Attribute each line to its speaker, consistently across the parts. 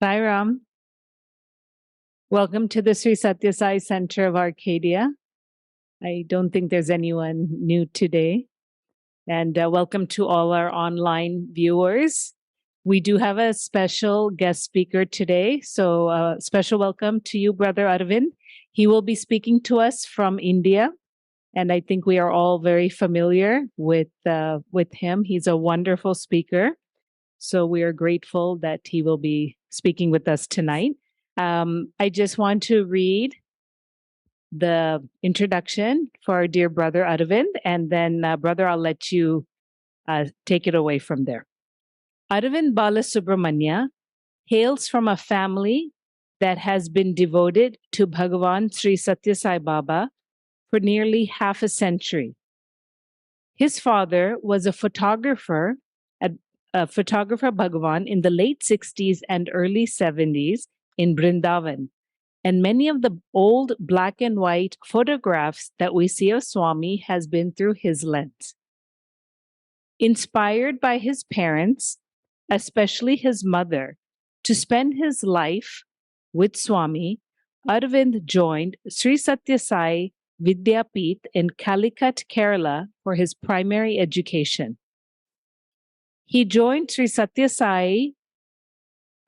Speaker 1: Sairam, welcome to the Sri Sathya Sai Center of Arcadia. I don't think there's anyone new today. And welcome to all our online viewers. We do have a special guest speaker today. So special welcome to you, Brother Aravind. He will be speaking to us from India. And I think we are all very familiar with him. He's a wonderful speaker. So we are grateful that he will be speaking with us tonight. I just want to read the introduction for our dear brother Aravind, and then, brother, I'll let you take it away from there. Aravind Balasubramanya hails from a family that has been devoted to Bhagavan Sri Sathya Sai Baba for nearly half a century. His father was a photographer Bhagavan in the late 60s and early 70s in Brindavan. And many of the old black and white photographs that we see of Swami has been through his lens. Inspired by his parents, especially his mother, to spend his life with Swami, Aravind joined Sri Sathya Sai Vidyapeeth in Calicut, Kerala for his primary education. He joined Sri Sathya Sai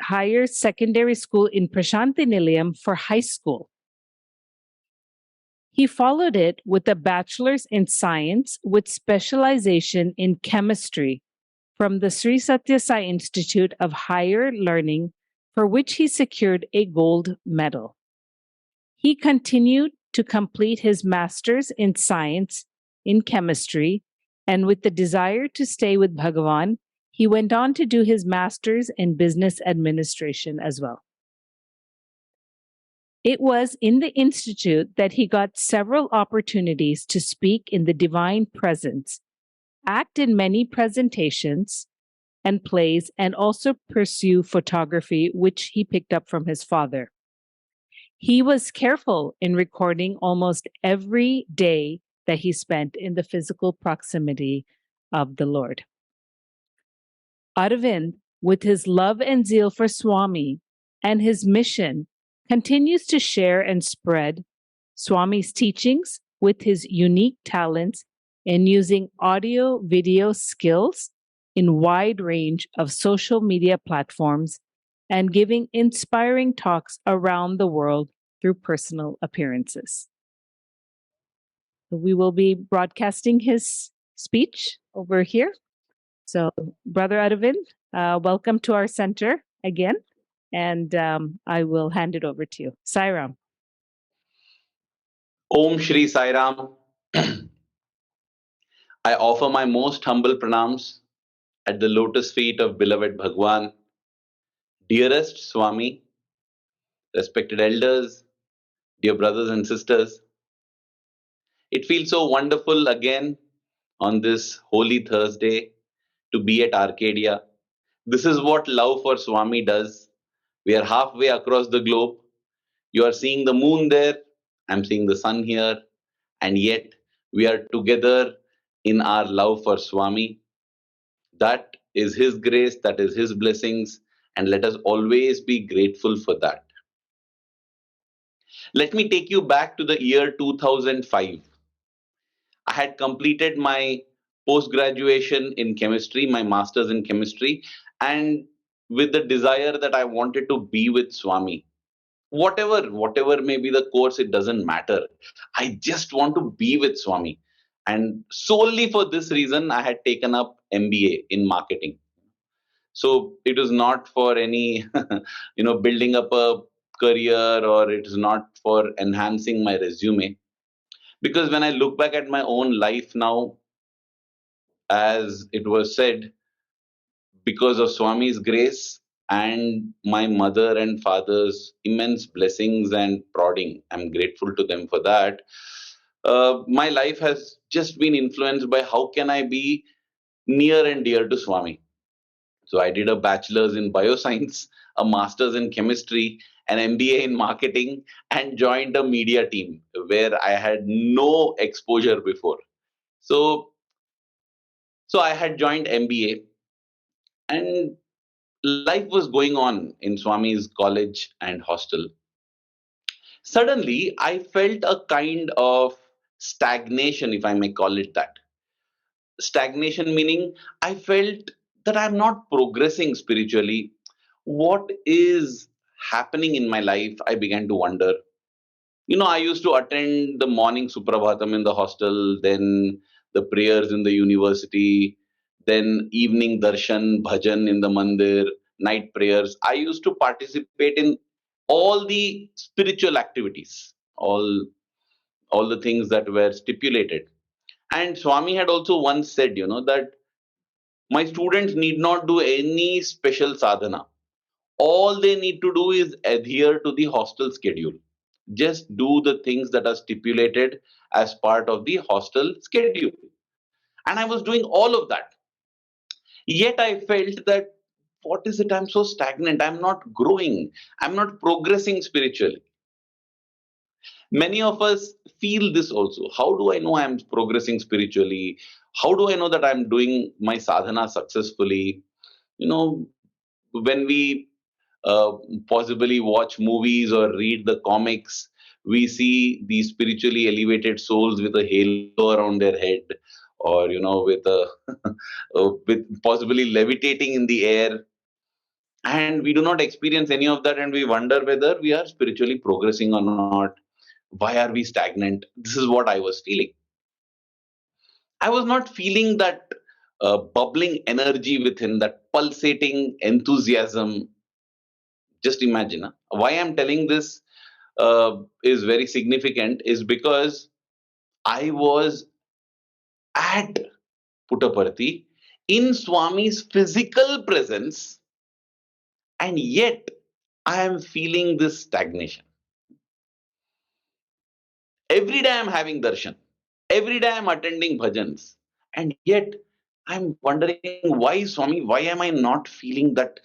Speaker 1: Higher Secondary School in Prashanti Nilayam for high school. He followed it with a bachelor's in science with specialization in chemistry from the Sri Sathya Sai Institute of Higher Learning, for which he secured a gold medal. He continued to complete his master's in science in chemistry, and with the desire to stay with Bhagavan, he went on to do his master's in business administration as well. It was in the institute that he got several opportunities to speak in the divine presence, act in many presentations and plays, and also pursue photography, which he picked up from his father. He was careful in recording almost every day that he spent in the physical proximity of the Lord. Aravind, with his love and zeal for Swami and his mission, continues to share and spread Swami's teachings with his unique talents in using audio-video skills in wide range of social media platforms and giving inspiring talks around the world through personal appearances. We will be broadcasting his speech over here. So, Brother Aravind, welcome to our center again, and I will hand it over to you. Sairam.
Speaker 2: Om Shri Sairam. I offer my most humble pranams at the lotus feet of beloved Bhagwan, dearest Swami, respected elders, dear brothers and sisters. It feels so wonderful again on this holy Thursday to be at Arcadia. This is what love for Swami does. We are halfway across the globe. You are seeing the moon there, I'm seeing the sun here, and yet we are together in our love for Swami. That is His grace, that is His blessings, and let us always be grateful for that. Let me take you back to the year 2005. I had completed my post-graduation in chemistry, my master's in chemistry, and with the desire that I wanted to be with Swami. Whatever may be the course, it doesn't matter. I just want to be with Swami. And solely for this reason, I had taken up MBA in marketing. So it was not for any, building up a career, or it is not for enhancing my resume. Because when I look back at my own life now, as it was said, because of Swami's grace and my mother and father's immense blessings and prodding, I'm grateful to them for that. My life has just been influenced by how can I be near and dear to Swami. So I did a bachelor's in bioscience, a master's in chemistry, an MBA in marketing, and joined a media team where I had no exposure before. So I had joined MBA, and life was going on in Swami's college and hostel. Suddenly, I felt a kind of stagnation, if I may call it that. Stagnation meaning I felt that I'm not progressing spiritually. What is happening in my life? I began to wonder. I used to attend the morning Suprabhatam in the hostel, then the prayers in the university, then evening darshan, bhajan in the mandir, night prayers. I used to participate in all the spiritual activities, all the things that were stipulated. And Swami had also once said, that my students need not do any special sadhana. All they need to do is adhere to the hostel schedule. Just do the things that are stipulated as part of the hostel schedule. And I was doing all of that. Yet I felt that what is it? I'm so stagnant. I'm not growing. I'm not progressing spiritually. Many of us feel this also. How do I know I'm progressing spiritually? How do I know that I'm doing my sadhana successfully? You know, when we uh, possibly watch movies or read the comics, we see these spiritually elevated souls with a halo around their head, or with a with possibly levitating in the air, and we do not experience any of that, and we wonder whether we are spiritually progressing or not. Why are we stagnant? This is what I was feeling. I was not feeling that bubbling energy within, that pulsating enthusiasm. Just imagine, huh? Why I'm telling this is very significant is because I was at Puttaparthi in Swami's physical presence, and yet I am feeling this stagnation. Every day I'm having darshan, every day I'm attending bhajans, and yet I'm wondering, why, Swami, why am I not feeling that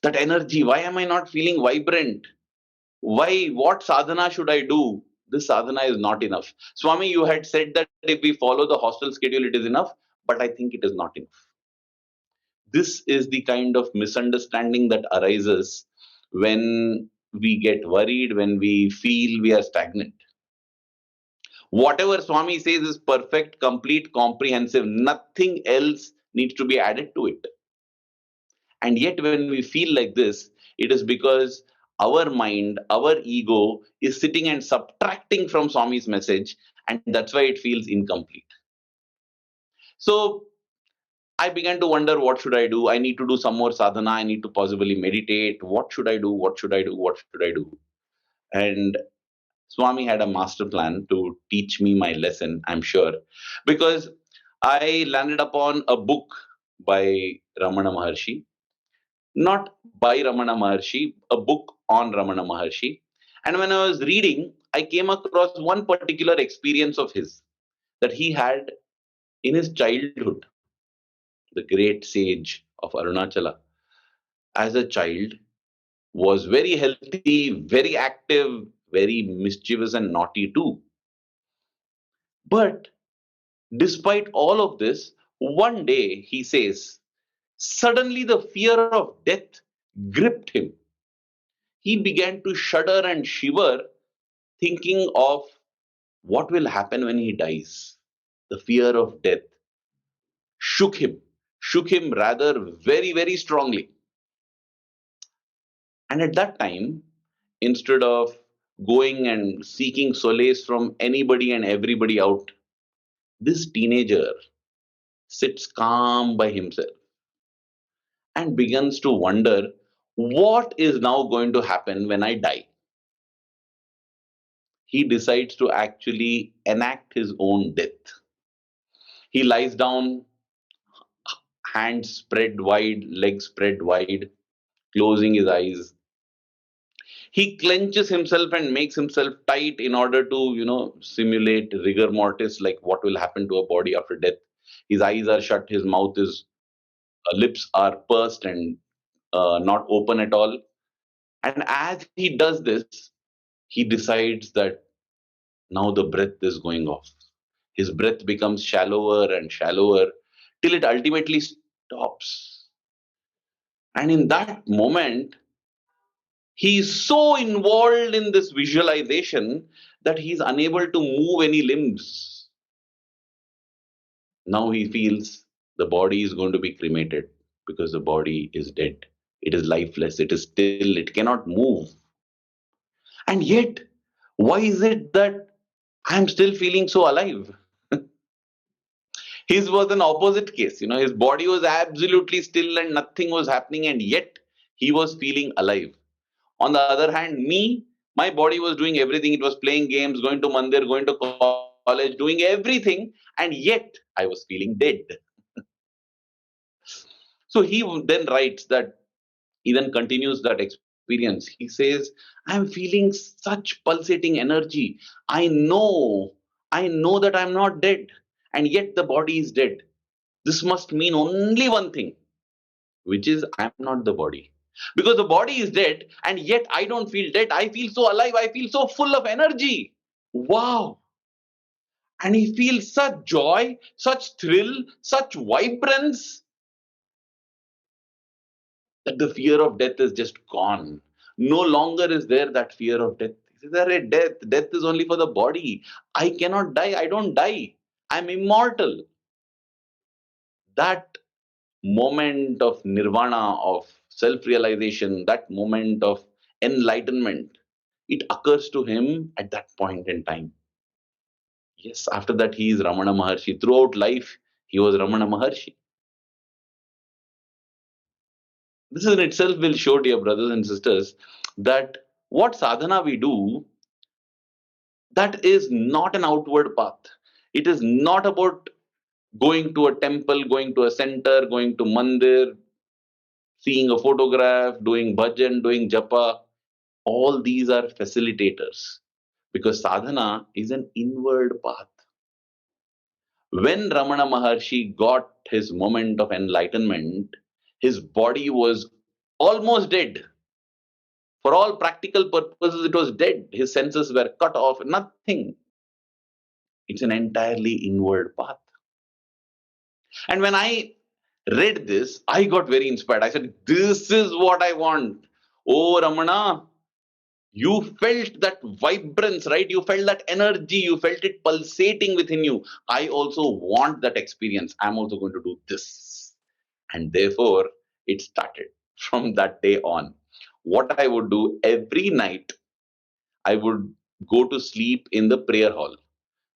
Speaker 2: energy? Why am I not feeling vibrant? Why? What sadhana should I do? This sadhana is not enough. Swami, you had said that if we follow the hostel schedule, it is enough, but I think it is not enough. This is the kind of misunderstanding that arises when we get worried, when we feel we are stagnant. Whatever Swami says is perfect, complete, comprehensive. Nothing else needs to be added to it. And yet, when we feel like this, it is because our mind, our ego is sitting and subtracting from Swami's message, and that's why it feels incomplete. So I began to wonder, what should I do? I need to do some more sadhana. I need to possibly meditate. What should I do? What should I do? What should I do? And Swami had a master plan to teach me my lesson, I'm sure, because I landed upon a book by Ramana Maharshi, not by Ramana Maharshi, a book on Ramana Maharshi. And when I was reading, I came across one particular experience of his that he had in his childhood. The great sage of Arunachala, as a child, was very healthy, very active, very mischievous, and naughty too. But despite all of this, one day he says, suddenly the fear of death gripped him. He began to shudder and shiver, thinking of what will happen when he dies. The fear of death shook him rather very, very strongly. And at that time, instead of going and seeking solace from anybody and everybody out, this teenager sits calm by himself and begins to wonder, what is now going to happen when I die? He decides to actually enact his own death. He lies down, hands spread wide, legs spread wide, closing his eyes. He clenches himself and makes himself tight in order to, simulate rigor mortis, like what will happen to a body after death. His eyes are shut, his mouth is, lips are pursed and not open at all. And as he does this, he decides that now the breath is going off. His breath becomes shallower and shallower till it ultimately stops. And in that moment, he is so involved in this visualization that he is unable to move any limbs. Now he feels the body is going to be cremated because the body is dead. It is lifeless. It is still, it cannot move. And yet, why is it that I'm still feeling so alive? His was an opposite case. His body was absolutely still and nothing was happening, and yet he was feeling alive. On the other hand, me, my body was doing everything. It was playing games, going to mandir, going to college, doing everything, and yet I was feeling dead. So he then writes that, he then continues that experience. He says, I'm feeling such pulsating energy. I know that I'm not dead, and yet the body is dead. This must mean only one thing, which is I'm not the body. Because the body is dead, and yet I don't feel dead. I feel so alive. I feel so full of energy. Wow. And he feels such joy, such thrill, such vibrance that the fear of death is just gone. No longer is there that fear of death. Is there a death? Death is only for the body. I cannot die. I don't die. I'm immortal. That moment of nirvana, of self realization, that moment of enlightenment, it occurs to him at that point in time. Yes, after that, he is Ramana Maharshi. Throughout life, he was Ramana Maharshi. This in itself will show, dear brothers and sisters, that what sadhana we do, that is not an outward path. It is not about going to a temple, going to a center, going to mandir, seeing a photograph, doing bhajan, doing japa. All these are facilitators because sadhana is an inward path. When Ramana Maharshi got his moment of enlightenment, his body was almost dead. For all practical purposes, it was dead. His senses were cut off, nothing. It's an entirely inward path. And when I read this, I got very inspired. I said, this is what I want. Oh, Ramana, you felt that vibrance, right? You felt that energy. You felt it pulsating within you. I also want that experience. I'm also going to do this. And therefore, it started from that day on. What I would do every night, I would go to sleep in the prayer hall.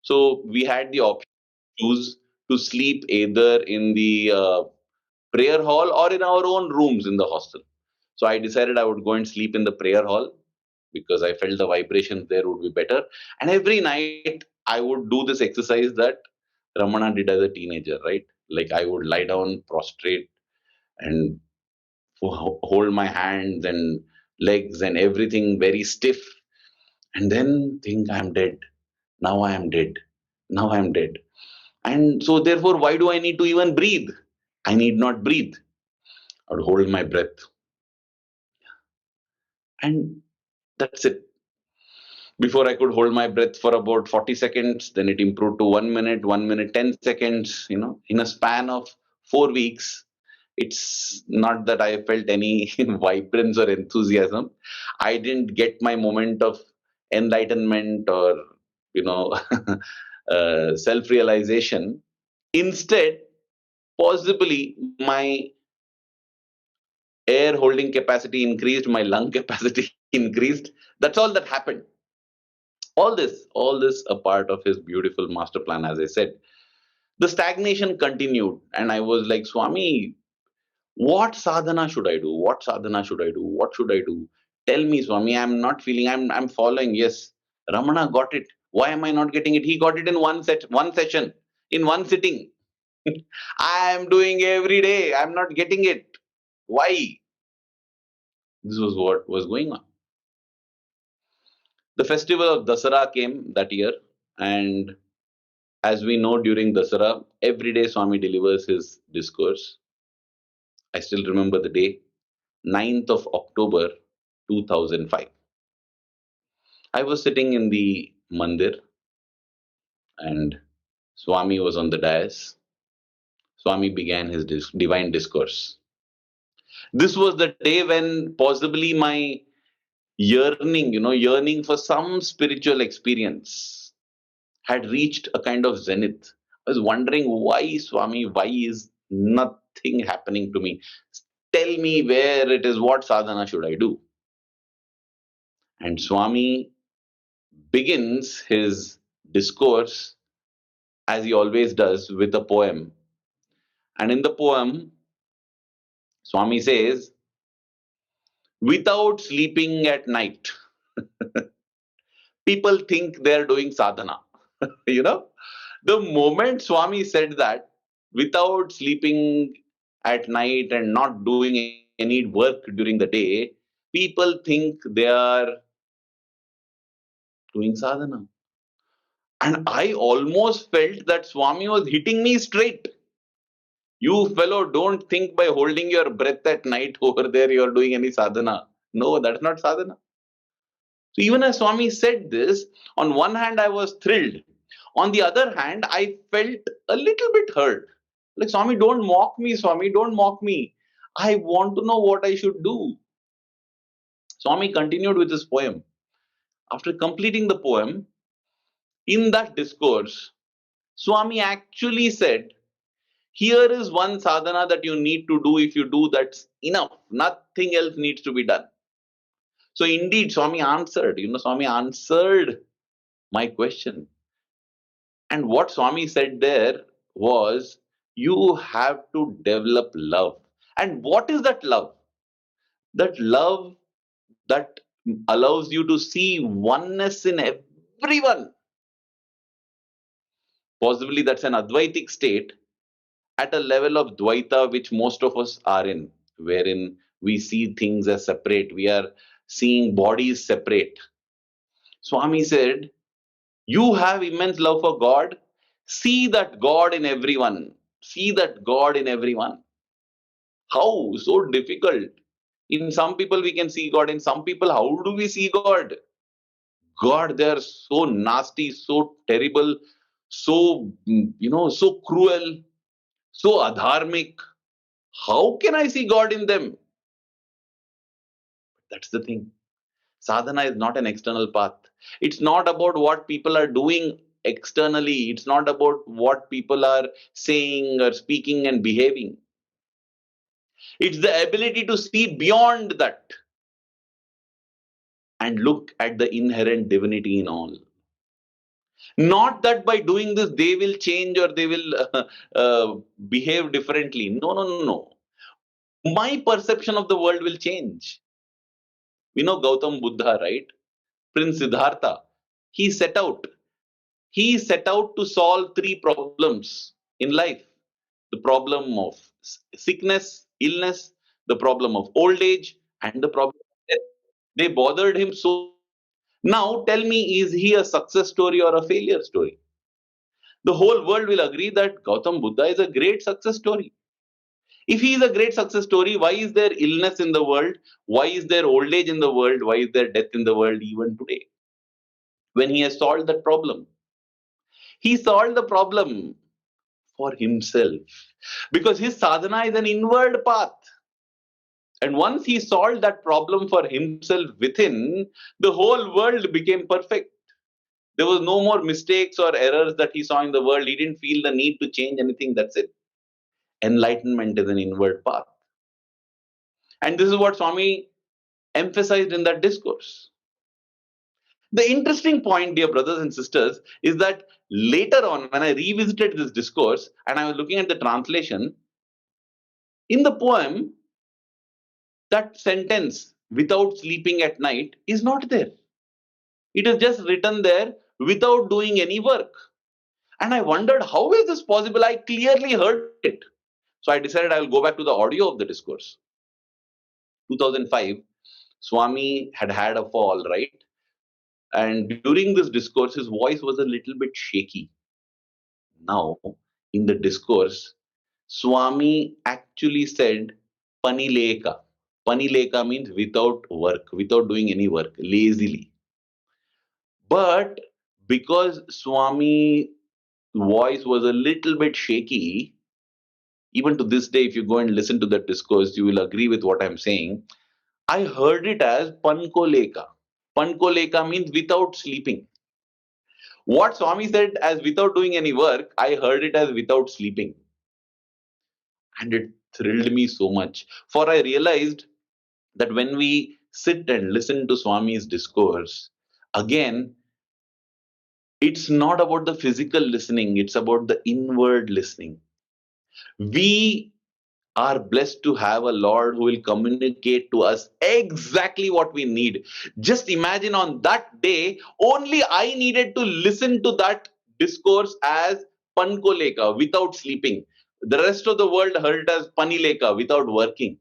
Speaker 2: So we had the option to choose to sleep either in the prayer hall or in our own rooms in the hostel. So I decided I would go and sleep in the prayer hall because I felt the vibrations there would be better. And every night I would do this exercise that Ramana did as a teenager, right? Like I would lie down prostrate and hold my hands and legs and everything very stiff, and then think I'm dead. Now I am dead. Now I am dead. And so, therefore, why do I need to even breathe? I need not breathe. I would hold my breath. And that's it. Before I could hold my breath for about 40 seconds, then it improved to 1 minute, 1 minute, 10 seconds, in a span of 4 weeks. It's not that I felt any vibrance or enthusiasm. I didn't get my moment of enlightenment or, you know, self realization. Instead, possibly my air holding capacity increased, my lung capacity increased. That's all that happened. All this a part of his beautiful master plan, as I said. The stagnation continued, and I was like, Swami, what sadhana should I do? What sadhana should I do? What should I do? Tell me, Swami, I'm not feeling, I'm following. Yes, Ramana got it. Why am I not getting it? He got it in one session, in one sitting. I am doing every day. I'm not getting it. Why? This was what was going on. The festival of Dasara came that year, and as we know, during Dasara, every day Swami delivers his discourse. I still remember the day, 9th of October 2005. I was sitting in the mandir, and Swami was on the dais. Swami began his divine discourse. This was the day when possibly my yearning for some spiritual experience had reached a kind of zenith. I was wondering, why, Swami, why is nothing happening to me? Tell me where it is, what sadhana should I do? And Swami begins his discourse, as he always does, with a poem. And in the poem, Swami says, without sleeping at night, people think they're doing sadhana. you know, the moment Swami said that, without sleeping at night and not doing any work during the day, people think they are doing sadhana. And I almost felt that Swami was hitting me straight. You fellow, don't think by holding your breath at night over there you're doing any sadhana. No, that's not sadhana. So even as Swami said this, on one hand I was thrilled. On the other hand, I felt a little bit hurt. Like, Swami, don't mock me, Swami, don't mock me. I want to know what I should do. Swami continued with his poem. After completing the poem, in that discourse, Swami actually said, here is one sadhana that you need to do. If you do, that's enough. Nothing else needs to be done. So indeed, Swami answered my question. And what Swami said there was, you have to develop love. And what is that love? That love that allows you to see oneness in everyone. Possibly that's an Advaitic state at a level of Dvaita, which most of us are in, wherein we see things as separate. We are seeing bodies separate. Swami said, you have immense love for God. See that God in everyone. See that God in everyone. How? So difficult. In some people, we can see God. In some people, how do we see God? God, they are so nasty, so terrible, so, so cruel, so adharmic. How can I see God in them? That's the thing. Sadhana is not an external path. It's not about what people are doing externally. It's not about what people are saying or speaking and behaving. It's the ability to see beyond that and look at the inherent divinity in all. Not that by doing this they will change or they will behave differently. No, no, no, no. My perception of the world will change. We know Gautam Buddha, right? Prince Siddhartha. He set out. He set out to solve three problems in life: the problem of sickness, illness, the problem of old age, and the problem of death. They bothered him so. Now tell me, is he a success story or a failure story? The whole world will agree that Gautam Buddha is a great success story. If he is a great success story, why is there illness in the world? Why is there old age in the world? Why is there death in the world even today? When he has solved that problem, he solved the problem for himself, because his sadhana is an inward path. And once he solved that problem for himself within, the whole world became perfect. There was no more mistakes or errors that he saw in the world. He didn't feel the need to change anything. That's it. Enlightenment is an inward path. And this is what Swami emphasized in that discourse. The interesting point, dear brothers and sisters, is that later on, when I revisited this discourse and I was looking at the translation, in the poem, that sentence, without sleeping at night, is not there. It is just written there without doing any work. And I wondered, how is this possible? I clearly heard it. So I decided I will go back to the audio of the discourse. 2005, Swami had had a fall, right? And during this discourse, his voice was a little bit shaky. Now, in the discourse, Swami actually said Panileka. Panileka means without work, without doing any work, lazily. But because Swami voice was a little bit shaky, Even to this day, if you go and listen to that discourse, you will agree with what I'm saying. I heard it as Pankoleka. Pankoleka means without sleeping. What Swami said as without doing any work, I heard it as without sleeping. And it thrilled me so much. For I realized that when we sit and listen to Swami's discourse, again, it's not about the physical listening, it's about the inward listening. We are blessed to have a Lord who will communicate to us exactly what we need. Just imagine on that day, only I needed to listen to that discourse as Pankoleka without sleeping. The rest of the world heard it as Panileka without working.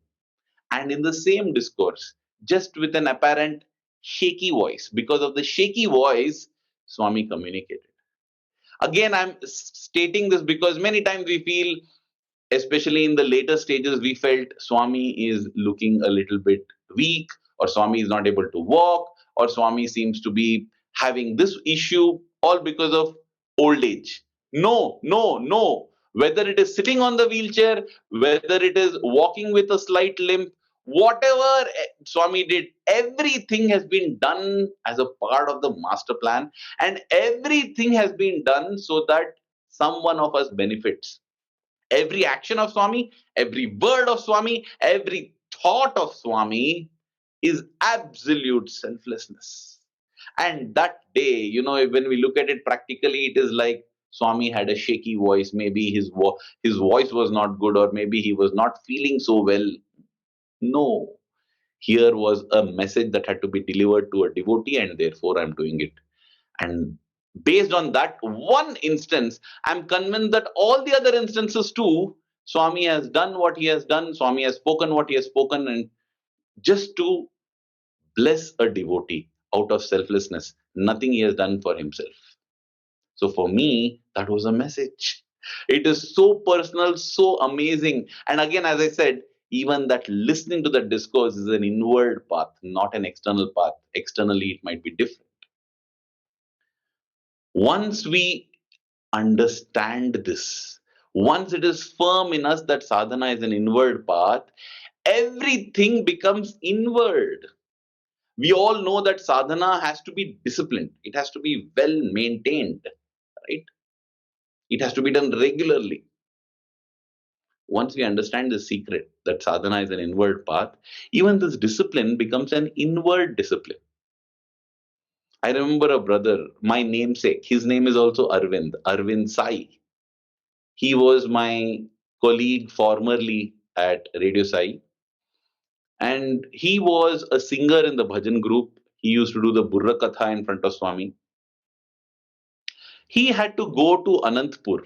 Speaker 2: And in the same discourse, just with an apparent shaky voice, because of the shaky voice, Swami communicated. Again, I'm stating this because many times we feel, especially in the later stages, we felt Swami is looking a little bit weak, or Swami is not able to walk, or Swami seems to be having this issue, all because of old age. No, no, no. Whether it is sitting on the wheelchair, whether it is walking with a slight limp, whatever Swami did, everything has been done as a part of the master plan, and everything has been done so that someone of us benefits. Every action of Swami, every word of Swami, every thought of Swami is absolute selflessness. And that day, when we look at it practically, it is like Swami had a shaky voice. Maybe his voice was not good, or maybe he was not feeling so well. No, here was a message that had to be delivered to a devotee, and therefore I'm doing it. And based on that one instance, I'm convinced that all the other instances too, Swami has done what he has done, Swami has spoken what he has spoken, and just to bless a devotee out of selflessness, nothing he has done for himself. So for me, that was a message. It is so personal, so amazing. And again, as I said, even that listening to the discourse is an inward path, not an external path. Externally, it might be different. Once we understand this, once it is firm in us that sadhana is an inward path, everything becomes inward. We all know that sadhana has to be disciplined, it has to be well maintained, right? It has to be done regularly. Once we understand the secret that sadhana is an inward path, even this discipline becomes an inward discipline. I remember a brother, my namesake, his name is also Arvind Sai. He was my colleague formerly at Radio Sai, and he was a singer in the bhajan group. He used to do the Burra Katha in front of Swami. He had to go to Anantpur,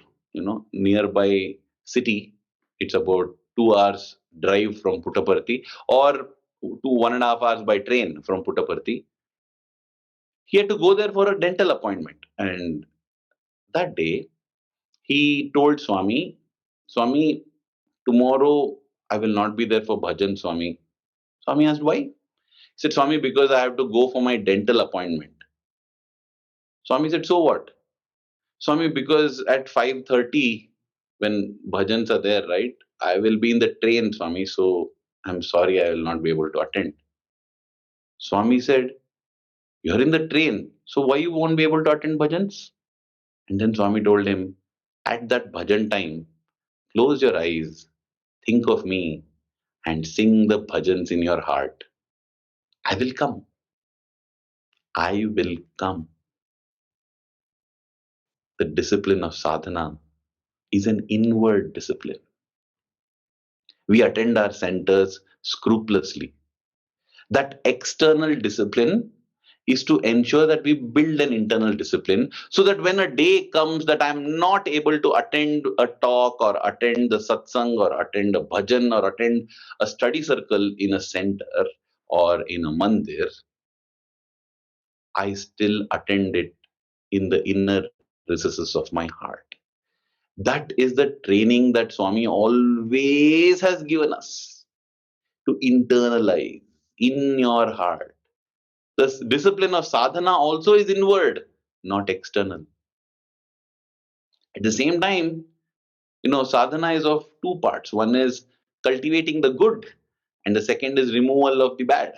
Speaker 2: nearby city. It's about 2 hours drive from Puttaparthi, or to 1.5 hours by train from Puttaparthi. He had to go there for a dental appointment. And that day, he told Swami, Swami, tomorrow I will not be there for bhajan, Swami. Swami asked, why? He said, Swami, because I have to go for my dental appointment. Swami said, so what? Swami, because at 5:30, when bhajans are there, right, I will be in the train, Swami, so I'm sorry I will not be able to attend. Swami said, you're in the train, so why you won't be able to attend bhajans? And then Swami told him, at that bhajan time, close your eyes, think of me, and sing the bhajans in your heart. I will come. I will come. The discipline of sadhana is an inward discipline. We attend our centers scrupulously. That external discipline is to ensure that we build an internal discipline, so that when a day comes that I'm not able to attend a talk, or attend the satsang, or attend a bhajan, or attend a study circle in a center or in a mandir, I still attend it in the inner recesses of my heart. That is the training that Swami always has given us, to internalize in your heart. The discipline of sadhana also is inward, not external. At the same time, Sadhana is of two parts. One is cultivating the good, and the second is removal of the bad.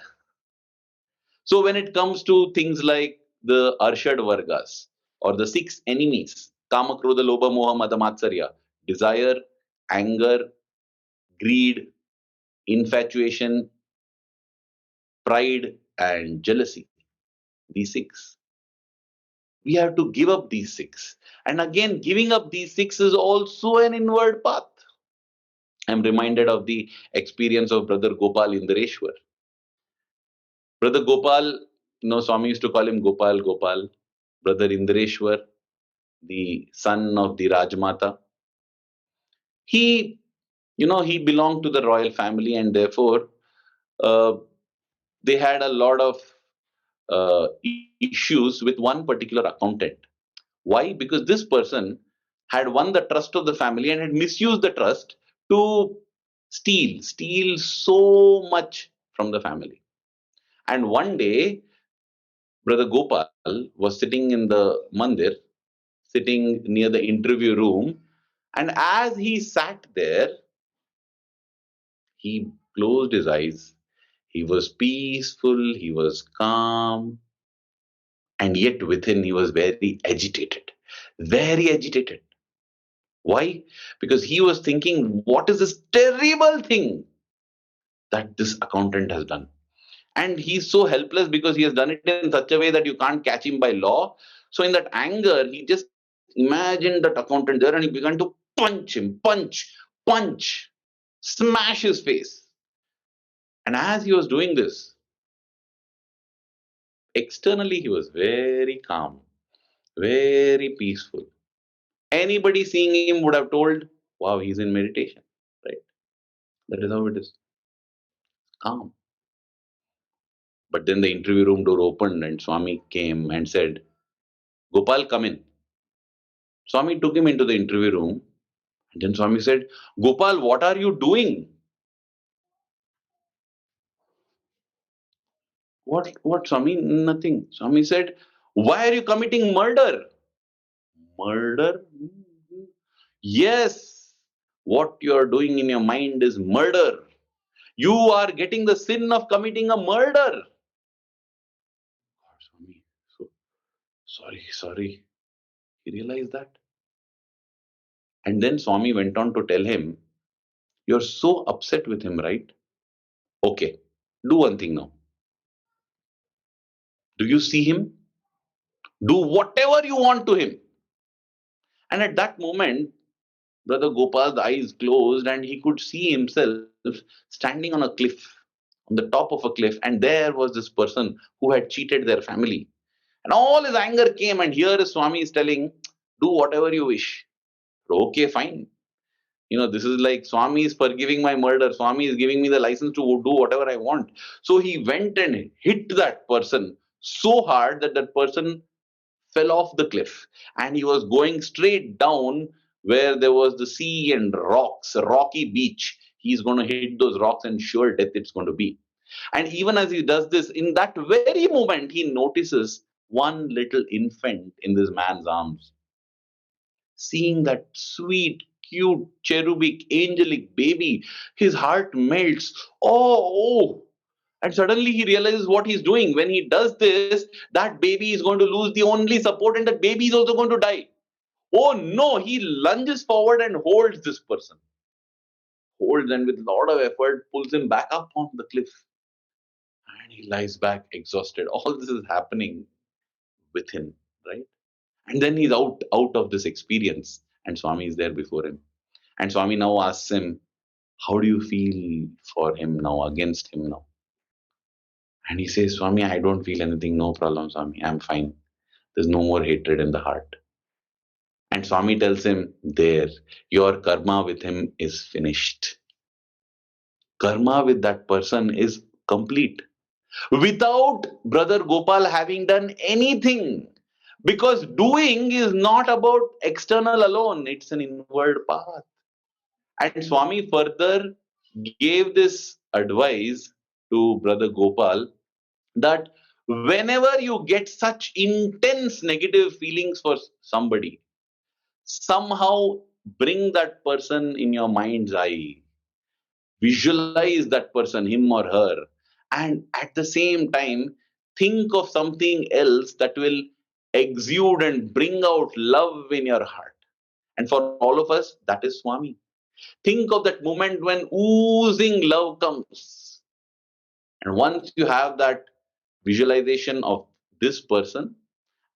Speaker 2: So when it comes to things like the Arshad Vargas or the six enemies, Kama, Krodha, Lobha, Moha, Mada, Matsarya, desire, anger, greed, infatuation, pride, and jealousy, these six. We have to give up these six. And again, giving up these six is also an inward path. I'm reminded of the experience of Brother Gopal Indareshwar. Brother Gopal, Swami used to call him Gopal Gopal. Brother Indareshwar, the son of the Rajmata, he, he belonged to the royal family, and therefore uh, they had a lot of issues with one particular accountant. Why? Because this person had won the trust of the family and had misused the trust to steal so much from the family. And one day, Brother Gopal was sitting in the mandir, sitting near the interview room, and as he sat there, he closed his eyes. He was peaceful, he was calm, and yet within he was very agitated. Very agitated. Why? Because he was thinking, what is this terrible thing that this accountant has done? And he's so helpless because he has done it in such a way that you can't catch him by law. So, in that anger, he just imagined that accountant there and he began to punch him, punch, smash his face. And as he was doing this, externally he was very calm, very peaceful. Anybody seeing him would have told, wow, he's in meditation, right? That is how it is, calm. But then the interview room door opened and Swami came and said, Gopal, come in. Swami took him into the interview room. And then Swami said, Gopal, what are you doing? What, Swami? Nothing. Swami said, why are you committing murder? Murder? Yes. What you are doing in your mind is murder. You are getting the sin of committing a murder. Swami, so sorry. He realized that. And then Swami went on to tell him, you're so upset with him, right? Okay, do one thing now. Do you see him? Do whatever you want to him. And at that moment, Brother Gopal's eyes closed and he could see himself standing on a cliff, on the top of a cliff. And there was this person who had cheated their family. And all his anger came, and here is Swami is telling, do whatever you wish. Okay, fine. This is like Swami is forgiving my murder. Swami is giving me the license to do whatever I want. So he went and hit that person so hard that that person fell off the cliff, and he was going straight down where there was the sea and rocks, a rocky beach. He's going to hit those rocks, and sure death it's going to be. And even as he does this, in that very moment, he notices one little infant in this man's arms. Seeing that sweet, cute, cherubic, angelic baby, his heart melts. Oh. And suddenly he realizes what he's doing. When he does this, that baby is going to lose the only support, and that baby is also going to die. Oh no, he lunges forward and holds this person. Holds, and with a lot of effort pulls him back up on the cliff. And he lies back exhausted. All this is happening within, right? And then he's out of this experience, and Swami is there before him. And Swami now asks him, how do you feel for him now, against him now? And he says, Swami, I don't feel anything, no problem, Swami, I'm fine. There's no more hatred in the heart. And Swami tells him, there, your karma with him is finished. Karma with that person is complete. Without Brother Gopal having done anything. Because doing is not about external alone, it's an inward path. And Swami further gave this advice to Brother Gopal that whenever you get such intense negative feelings for somebody, somehow bring that person in your mind's eye, visualize that person, him or her, and at the same time, think of something else that will exude and bring out love in your heart. And for all of us, that is Swami. Think of that moment when oozing love comes. And once you have that visualization of this person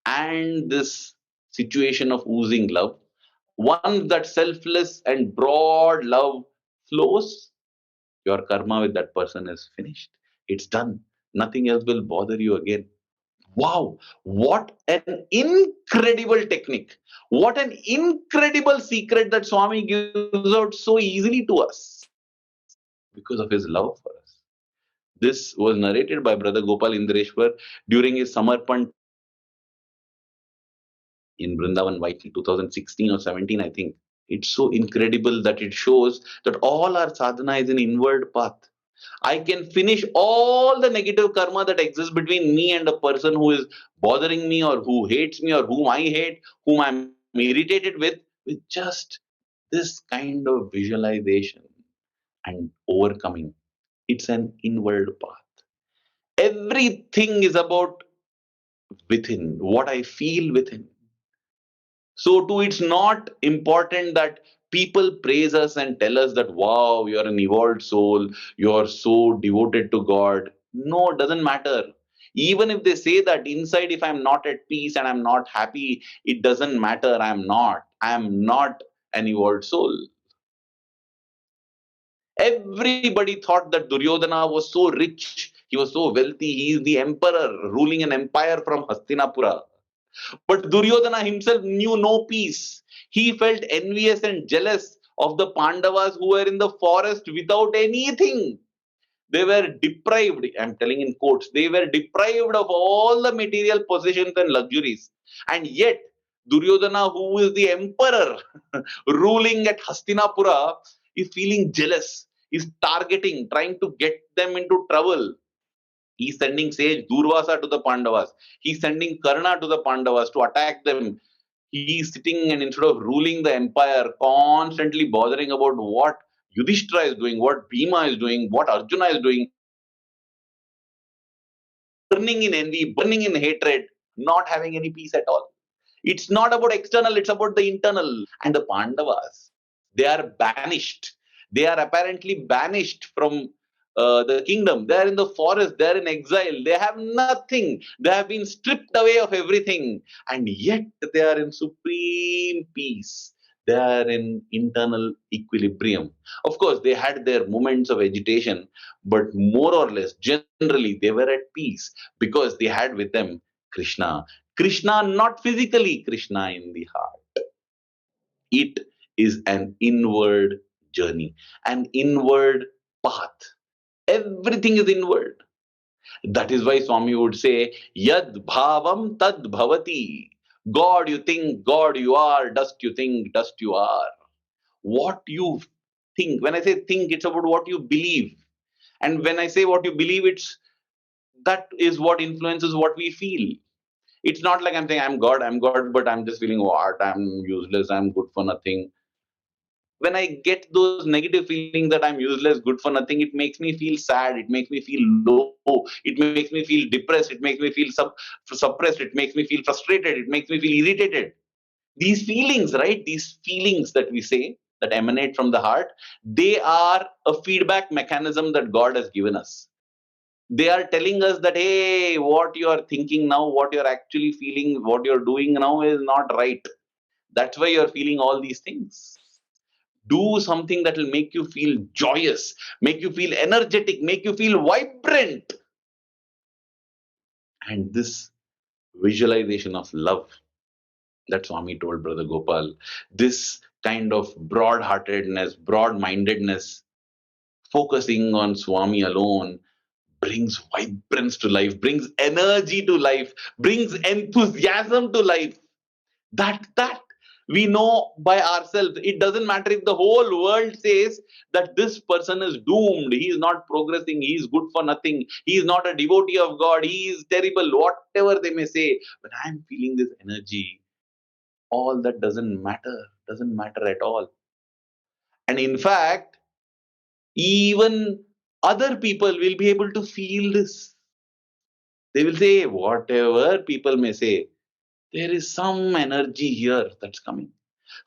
Speaker 2: and this situation of oozing love, once that selfless and broad love flows, your karma with that person is finished. It's done. Nothing else will bother you again. Wow, what an incredible technique. What an incredible secret that Swami gives out so easily to us because of his love for us. This was narrated by Brother Gopal Indrashwar during his Samarpan in Brindavan White in 2016 or 17, I think. It's so incredible that it shows that all our sadhana is an inward path. I can finish all the negative karma that exists between me and a person who is bothering me or who hates me or whom I hate, whom I'm irritated with just this kind of visualization and overcoming. It's an inward path. Everything is about within, what I feel within. So, too, it's not important that people praise us and tell us that, wow, you're an evolved soul, you're so devoted to God. No, it doesn't matter. Even if they say that inside, if I'm not at peace and I'm not happy, it doesn't matter. I'm not. I'm not an evolved soul. Everybody thought that Duryodhana was so rich, he was so wealthy, he is the emperor ruling an empire from Hastinapura. But Duryodhana himself knew no peace. He felt envious and jealous of the Pandavas who were in the forest without anything. They were deprived, I'm telling in quotes, they were deprived of all the material possessions and luxuries. And yet, Duryodhana, who is the emperor ruling at Hastinapura, is feeling jealous, is targeting, trying to get them into trouble. He's sending sage Durvasa to the Pandavas. He's sending Karna to the Pandavas to attack them. He's sitting and instead of ruling the empire, constantly bothering about what Yudhishthira is doing, what Bhima is doing, what Arjuna is doing, burning in envy, burning in hatred, not having any peace at all. It's not about external, it's about the internal. And the Pandavas, they are banished. They are apparently banished from the kingdom. They are in the forest, they are in exile, they have nothing. They have been stripped away of everything. And yet they are in supreme peace. They are in internal equilibrium. Of course, they had their moments of agitation, but more or less, generally, they were at peace because they had with them Krishna. Krishna, not physically, Krishna in the heart. It is an inward journey, an inward path. Everything is inward. That is why Swami would say, Yad bhavam tad bhavati. God you think, God you are, dust you think, dust you are. What you think, when I say think, it's about what you believe. And when I say what you believe, it's that is what influences what we feel. It's not like I'm saying I'm God, but I'm just feeling what, I'm useless, I'm good for nothing. When I get those negative feelings that I'm useless, good for nothing, it makes me feel sad, it makes me feel low, it makes me feel depressed, it makes me feel suppressed, it makes me feel frustrated, it makes me feel irritated. These feelings, right? These feelings that we say that emanate from the heart, they are a feedback mechanism that God has given us. They are telling us that, hey, what you are thinking now, what you're actually feeling, what you're doing now is not right. That's why you're feeling all these things. Do something that will make you feel joyous, make you feel energetic, make you feel vibrant. And this visualization of love that Swami told Brother Gopal, this kind of broad heartedness, broad mindedness, focusing on Swami alone, brings vibrance to life, brings energy to life, brings enthusiasm to life. That we know by ourselves. It doesn't matter if the whole world says that this person is doomed, he is not progressing, he is good for nothing, he is not a devotee of God, he is terrible, whatever they may say. When I'm feeling this energy, all that doesn't matter. Doesn't matter at all. And in fact, even other people will be able to feel this. They will say, whatever people may say, there is some energy here that's coming.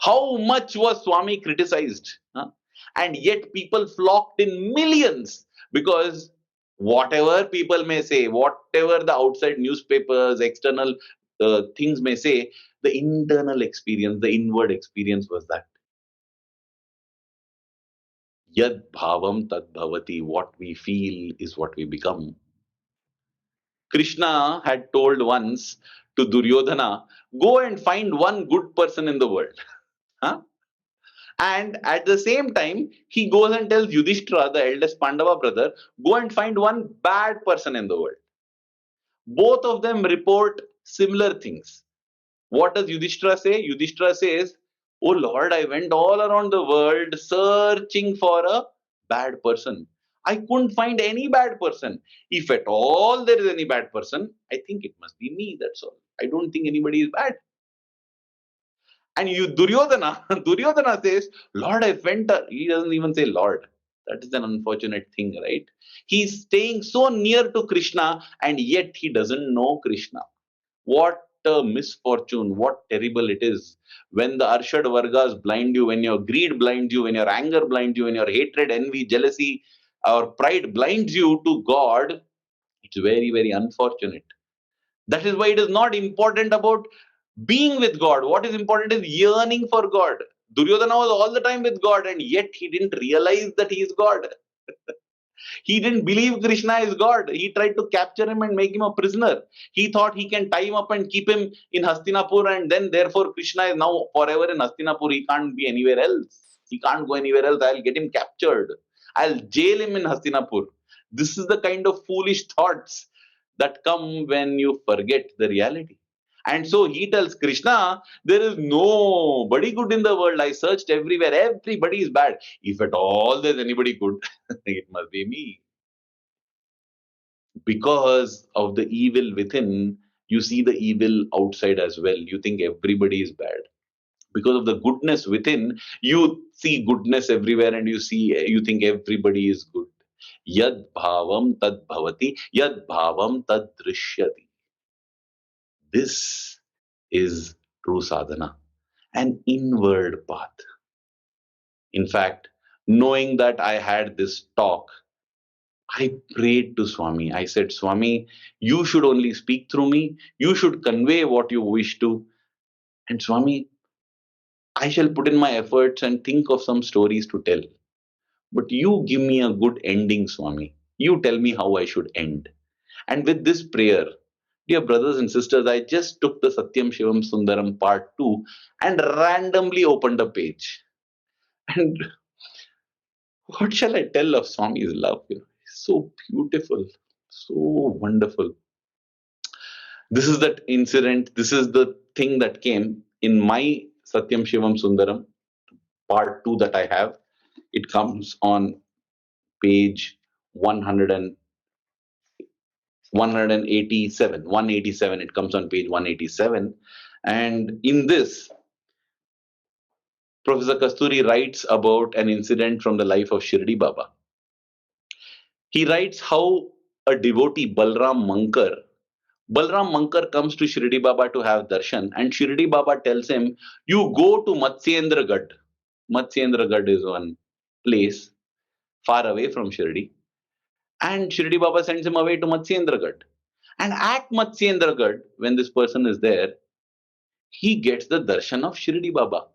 Speaker 2: How much was Swami criticized? Huh? And yet people flocked in millions because whatever people may say, whatever the outside newspapers, external things may say, the internal experience, the inward experience was that. Yad bhavam tad bhavati, what we feel is what we become. Krishna had told once to Duryodhana, go and find one good person in the world. Huh? And at the same time, he goes and tells Yudhishthira, the eldest Pandava brother, go and find one bad person in the world. Both of them report similar things. What does Yudhishthira say? Yudhishthira says, oh Lord, I went all around the world searching for a bad person. I couldn't find any bad person. If at all there is any bad person, I think it must be me, that's all. I don't think anybody is bad. And you, Duryodhana, Duryodhana says, Lord, I went. He doesn't even say Lord. That is an unfortunate thing, right? He's staying so near to Krishna and yet he doesn't know Krishna. What a misfortune, what terrible it is. When the Arshad Vargas blind you, when your greed blinds you, when your anger blinds you, when your hatred, envy, jealousy, or pride blinds you to God, it's very, very unfortunate. That is why it is not important about being with God. What is important is yearning for God. Duryodhana was all the time with God and yet he didn't realize that he is God. He didn't believe Krishna is God. He tried to capture him and make him a prisoner. He thought he can tie him up and keep him in Hastinapur and then therefore Krishna is now forever in Hastinapur. He can't be anywhere else. He can't go anywhere else. I'll get him captured. I'll jail him in Hastinapur. This is the kind of foolish thoughts that come when you forget the reality. And so he tells Krishna, there is nobody good in the world. I searched everywhere. Everybody is bad. If at all there's anybody good, it must be me. Because of the evil within, you see the evil outside as well. You think everybody is bad. Because of the goodness within, you see goodness everywhere and you think everybody is good. Yad bhavam tad bhavati, yad bhavam tad drishyati. This is true sadhana, an inward path. In fact, knowing that I had this talk, I prayed to Swami. I said, Swami, you should only speak through me. You should convey what you wish to. And Swami, I shall put in my efforts and think of some stories to tell. But you give me a good ending, Swami. You tell me how I should end. And with this prayer, dear brothers and sisters, I just took the Satyam Shivam Sundaram part 2 and randomly opened a page. And what shall I tell of Swami's love? It's so beautiful, so wonderful. This is that incident, this is the thing that came in my Satyam Shivam Sundaram, part 2 that I have. It comes on page 100 and 187. 187. It comes on page 187. And in this, Professor Kasturi writes about an incident from the life of Shirdi Baba. He writes how a devotee, Balram Mankar comes to Shirdi Baba to have darshan, and Shirdi Baba tells him, you go to Matsyendragad. Matsyendragad is one place far away from Shirdi. And Shirdi Baba sends him away to Matsyendragad. And at Matsyendragad, when this person is there, he gets the darshan of Shirdi Baba.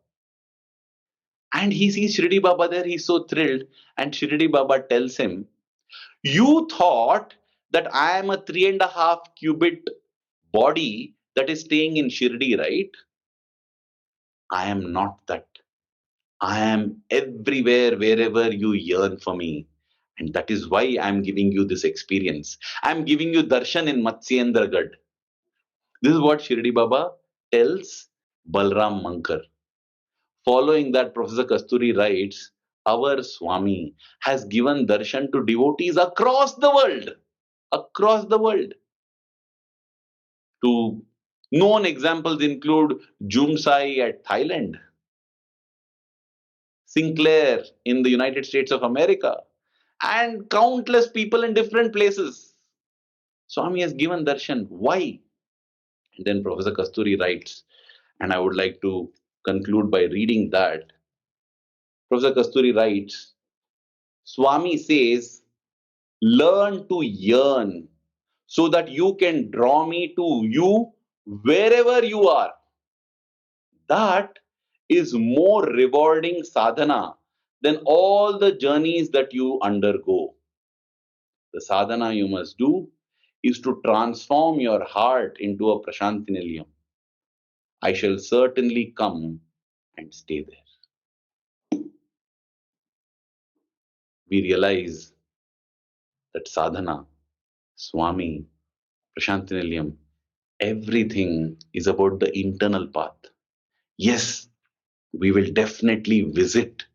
Speaker 2: And he sees Shirdi Baba there, he's so thrilled. And Shirdi Baba tells him, you thought that I am a 3.5 cubit body that is staying in Shirdi, right? I am not that. I am everywhere, wherever you yearn for me. And that is why I am giving you this experience. I am giving you darshan in Matsyendragad. This is what Shirdi Baba tells Balram Mankar. Following that, Professor Kasturi writes, our Swami has given darshan to devotees across the world. Across the world. To known examples include Jumsai at Thailand, Sinclair in the United States of America, and countless people in different places. Swami has given darshan. Why? And then Professor Kasturi writes, and I would like to conclude by reading that. Professor Kasturi writes, Swami says, learn to yearn so that you can draw me to you wherever you are. That is more rewarding sadhana than all the journeys that you undergo. The sadhana you must do is to transform your heart into a Prashanti Nilayam. I shall certainly come and stay there. We realize that sadhana, Swami, Prashanti Nilayam, everything is about the internal path. Yes, we will definitely visit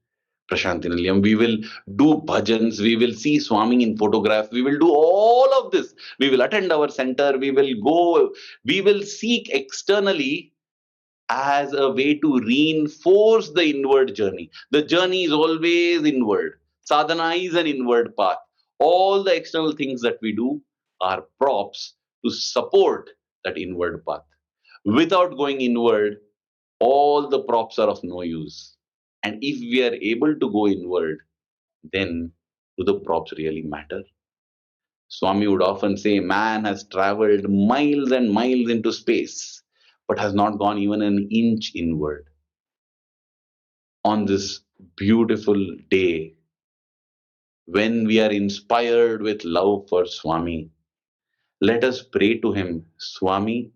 Speaker 2: Prashanti Nilayam. We will do bhajans. We will see Swami in photograph. We will do all of this. We will attend our center. We will go. We will seek externally as a way to reinforce the inward journey. The journey is always inward. Sadhana is an inward path. All the external things that we do are props to support that inward path. Without going inward, all the props are of no use. And if we are able to go inward, then do the props really matter? Swami would often say, man has traveled miles and miles into space, but has not gone even an inch inward. On this beautiful day, when we are inspired with love for Swami, let us pray to him, Swami,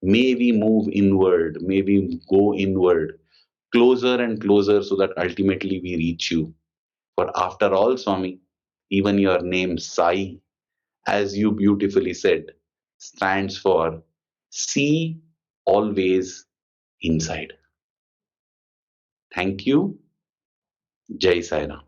Speaker 2: may we move inward, may we go inward, closer and closer so that ultimately we reach you. For after all, Swami, even your name Sai, as you beautifully said, stands for see always inside. Thank you. Jai Sai Ram.